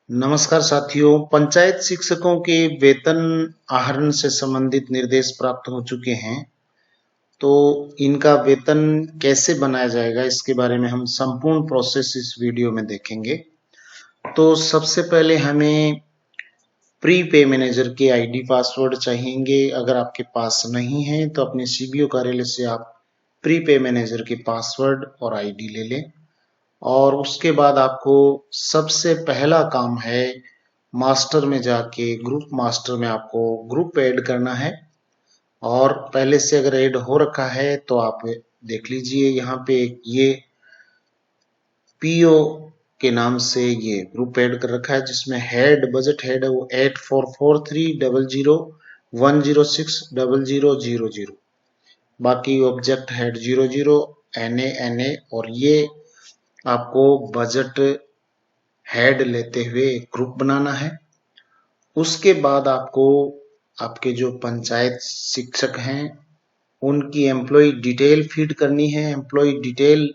नमस्कार साथियों, पंचायत शिक्षकों के वेतन आहरण से संबंधित निर्देश प्राप्त हो चुके हैं। तो इनका वेतन कैसे बनाया जाएगा इसके बारे में हम संपूर्ण प्रोसेस इस वीडियो में देखेंगे। तो सबसे पहले हमें प्री पे मैनेजर के आईडी पासवर्ड चाहिएंगे। अगर आपके पास नहीं है तो अपने सीबीओ कार्यालय से आप प्री पे मैनेजर के पासवर्ड और आईडी ले लें। और उसके बाद आपको सबसे पहला काम है मास्टर में जाके ग्रुप मास्टर में आपको ग्रुप ऐड करना है। और पहले से अगर ऐड हो रखा है तो आप देख लीजिए, यहाँ पे ये पीओ के नाम से ये ग्रुप ऐड कर रखा है, जिसमें हेड बजट हेड है वो 84430010060000। बाकी ऑब्जेक्ट हेड 00 NA और ये आपको बजट हेड लेते हुए एक ग्रुप बनाना है। उसके बाद आपको आपके जो पंचायत शिक्षक हैं उनकी एम्प्लॉय डिटेल फीड करनी है। एम्प्लॉय डिटेल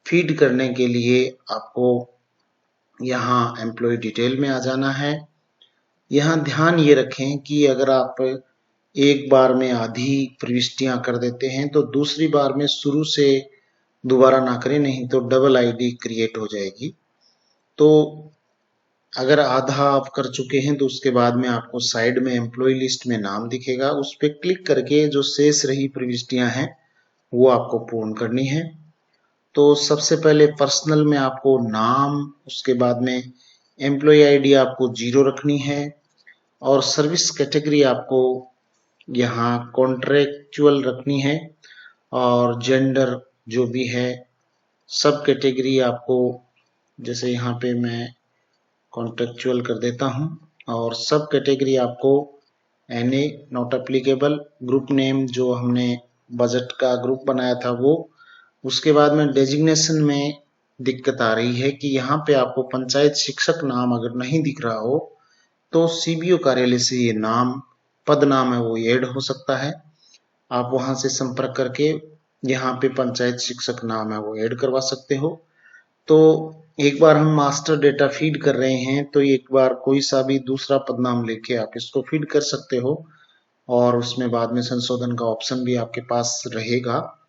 फीड करने के लिए आपको यहाँ एम्प्लॉय डिटेल में आ जाना है। यहाँ ध्यान ये रखें कि अगर आप एक बार में आधी प्रविष्टियां कर देते हैं तो दूसरी बार में शुरू से दोबारा ना करें, नहीं तो डबल आईडी क्रिएट हो जाएगी। तो अगर आधा आप कर चुके हैं तो उसके बाद में आपको साइड में एम्प्लॉय लिस्ट में नाम दिखेगा, उस पर क्लिक करके जो शेष रही प्रविष्टियां हैं वो आपको पूर्ण करनी है। तो सबसे पहले पर्सनल में आपको नाम, उसके बाद में एम्प्लॉय आईडी आपको 0 रखनी है और सर्विस कैटेगरी आपको यहाँ कॉन्ट्रेक्चुअल रखनी है और जेंडर जो भी है सब कैटेगरी आपको, जैसे यहाँ पे मैं कॉन्ट्रेक्चुअल कर देता हूँ और सब कैटेगरी आपको NA not applicable, group name जो हमने बजट का ग्रुप बनाया था वो। उसके बाद में डेजिग्नेशन में दिक्कत आ रही है कि यहाँ पे आपको पंचायत शिक्षक नाम अगर नहीं दिख रहा हो तो सीबीओ कार्यालय से ये नाम पद नाम है वो ऐड हो सकता है। आप वहां से संपर्क करके यहाँ पे पंचायत शिक्षक नाम है वो ऐड करवा सकते हो। तो एक बार हम मास्टर डेटा फीड कर रहे हैं तो एक बार कोई सा भी दूसरा पदनाम लेके आप इसको फीड कर सकते हो और उसमें बाद में संशोधन का ऑप्शन भी आपके पास रहेगा,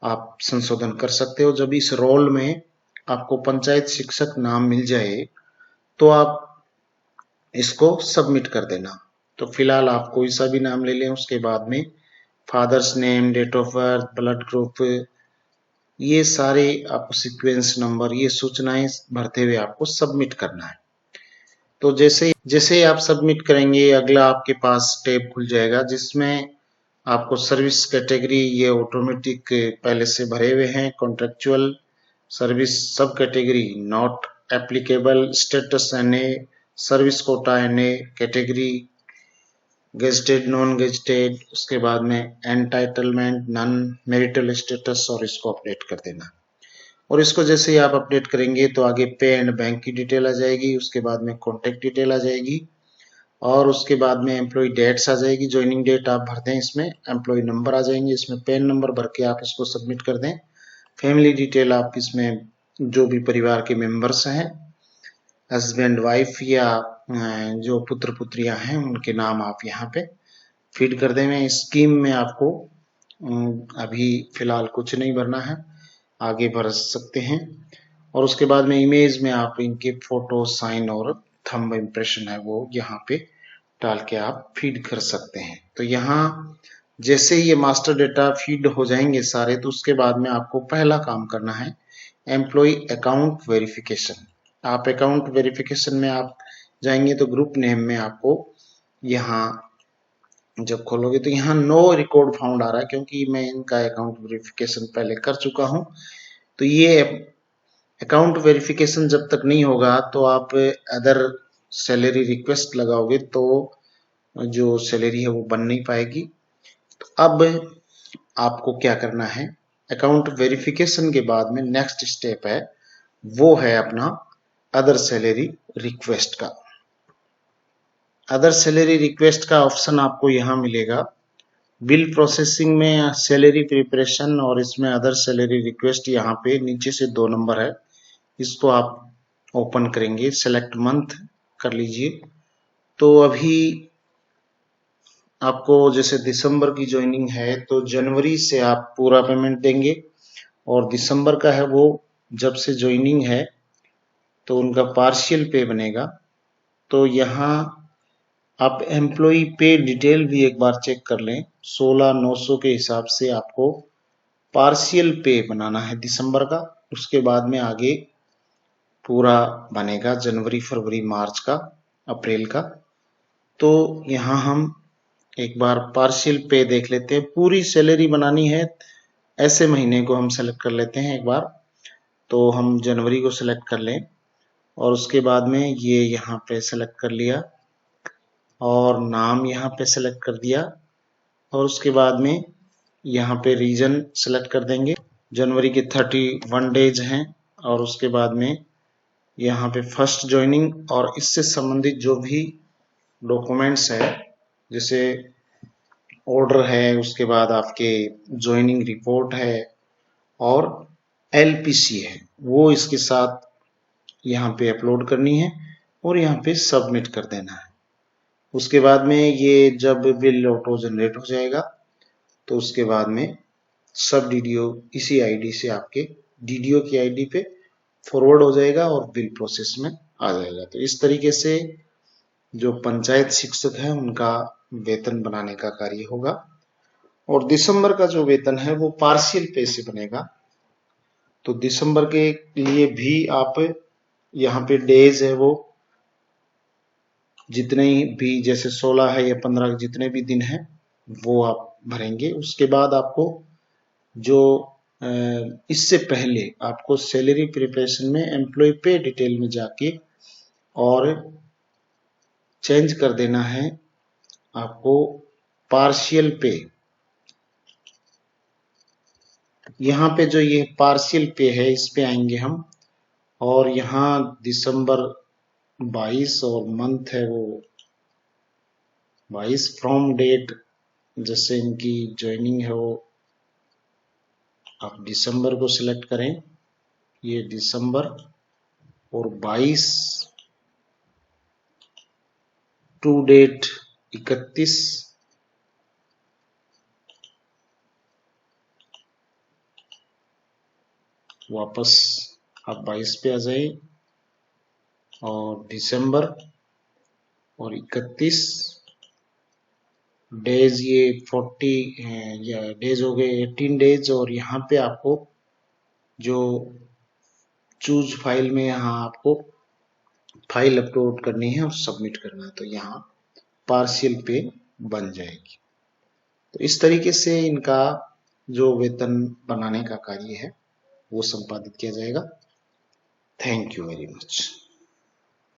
आप संशोधन कर सकते हो। जब इस रोल में आपको पंचायत शिक्षक नाम मिल जाए तो आप इसको सबमिट कर देना। तो फिलहाल आप कोई सा भी नाम ले लें, उसके बाद में father's name, date of birth, blood group, ये सारे आपको सीक्वेंस नंबर, ये सूचनाएं भरते हुए आपको सबमिट करना है। तो जैसे आप सबमिट करेंगे अगला आपके पास टैब खुल जाएगा जिसमें आपको सर्विस कैटेगरी ये ऑटोमेटिक पहले से भरे हुए हैं। Contractual service sub category not applicable, status NA, service quota NA, category gazetted non gazetted, उसके बाद में एंटाइटलमेंट नन, मैरिटल स्टेटस, और इसको अपडेट कर देना। और इसको जैसे ही आप अपडेट करेंगे तो आगे पे एंड बैंक की डिटेल आ जाएगी, उसके बाद में कॉन्टेक्ट डिटेल आ जाएगी और उसके बाद में एम्प्लॉय डेट्स आ जाएगी। ज्वाइनिंग डेट आप भर दें, इसमें एम्प्लॉय नंबर आ जाएंगे, इसमें पैन नंबर भर के आप इसको सबमिट कर दें। फैमिली डिटेल आप इसमें जो भी परिवार के मेंबर्स हैं, हस्बैंड वाइफ या जो पुत्र पुत्रियां हैं उनके नाम आप यहाँ पे फीड कर दें। स्कीम में आपको अभी फिलहाल कुछ नहीं भरना है, आगे भर सकते हैं। और उसके बाद में इमेज में आप इनके फोटो, साइन और थंब इम्प्रेशन है वो यहाँ पे डाल के आप फीड कर सकते हैं। तो यहाँ जैसे ही ये मास्टर डेटा फीड हो जाएंगे सारे, तो उसके बाद में आपको पहला काम करना है एम्प्लॉय अकाउंट वेरिफिकेशन। आप अकाउंट वेरिफिकेशन में आप जाएंगे तो ग्रुप नेम में आपको यहाँ जब खोलोगे तो यहाँ नो रिकॉर्ड फाउंड आ रहा है, क्योंकि मैं इनका अकाउंट वेरिफिकेशन पहले कर चुका हूँ। तो ये अकाउंट वेरिफिकेशन जब तक नहीं होगा तो आप अदर सैलरी रिक्वेस्ट लगाओगे तो जो सैलरी है वो बन नहीं पाएगी। तो अब आपको क्या करना है, अकाउंट वेरिफिकेशन के बाद में नेक्स्ट स्टेप है वो है अपना अदर सैलरी रिक्वेस्ट का। अदर सैलरी रिक्वेस्ट का ऑप्शन आपको यहाँ मिलेगा बिल प्रोसेसिंग में सैलरी प्रिपरेशन, और इसमें अदर सैलरी रिक्वेस्ट यहाँ पे नीचे से 2 नंबर है, इसको आप ओपन करेंगे। सेलेक्ट मंथ, कर लीजिए। तो अभी आपको जैसे दिसंबर की ज्वाइनिंग है तो जनवरी से आप पूरा पेमेंट देंगे, और दिसंबर का है वो जब से ज्वाइनिंग है तो उनका पार्शियल पे बनेगा। तो यहाँ आप एम्प्लॉय पे डिटेल भी एक बार चेक कर लें। 16,900 के हिसाब से आपको पार्शियल पे बनाना है दिसंबर का, उसके बाद में आगे पूरा बनेगा जनवरी, फरवरी, मार्च का, अप्रैल का। तो यहाँ हम एक बार पार्शियल पे देख लेते हैं। पूरी सैलरी बनानी है ऐसे महीने को हम सेलेक्ट कर लेते हैं एक बार। तो हम जनवरी को सेलेक्ट कर लें और उसके बाद में ये यहाँ पे सेलेक्ट कर लिया और नाम यहाँ पे सेलेक्ट कर दिया, और उसके बाद में यहाँ पे रीजन सेलेक्ट कर देंगे। जनवरी के 31 डेज हैं, और उसके बाद में यहाँ पे फर्स्ट ज्वाइनिंग और इससे संबंधित जो भी डॉक्यूमेंट्स है, जैसे ऑर्डर है, उसके बाद आपके ज्वाइनिंग रिपोर्ट है और एलपीसी है, वो इसके साथ यहाँ पे अपलोड करनी है और यहाँ पे सबमिट कर देना है। उसके बाद में ये जब बिल ऑटो जनरेट हो जाएगा तो उसके बाद में सब डीडीओ इसी आईडी से आपके डीडीओ की आईडी पे फॉरवर्ड हो जाएगा और बिल प्रोसेस में आ जाएगा। तो इस तरीके से जो पंचायत शिक्षक है उनका वेतन बनाने का कार्य होगा। और दिसंबर का जो वेतन है वो पार्शियल पे से बनेगा। तो दिसंबर के लिए भी आप यहाँ पे डेज है वो जितने भी, जैसे 16 है या 15 जितने भी दिन है वो आप भरेंगे। उसके बाद आपको जो इससे पहले आपको सैलरी प्रिपरेशन में एम्प्लॉय पे डिटेल में जाके और चेंज कर देना है आपको पार्शियल पे। यहाँ पे जो ये पार्शियल पे है इस पे आएंगे हम, और यहाँ दिसंबर 22 और मंथ है वो 22 फ्रॉम डेट, जैसे इनकी ज्वाइनिंग है वो आप दिसंबर को सिलेक्ट करें, ये दिसंबर, और 22 टू डेट 31, वापस आप 22 पे आ जाए और दिसंबर और 31 डेज, ये 40 डेज हो गए, 18 डेज। और यहाँ पे आपको जो चूज फाइल में यहाँ आपको फाइल अपलोड करनी है और सबमिट करना है, तो यहाँ पार्शियल पे बन जाएगी। तो इस तरीके से इनका जो वेतन बनाने का कार्य है वो संपादित किया जाएगा। Thank you very much.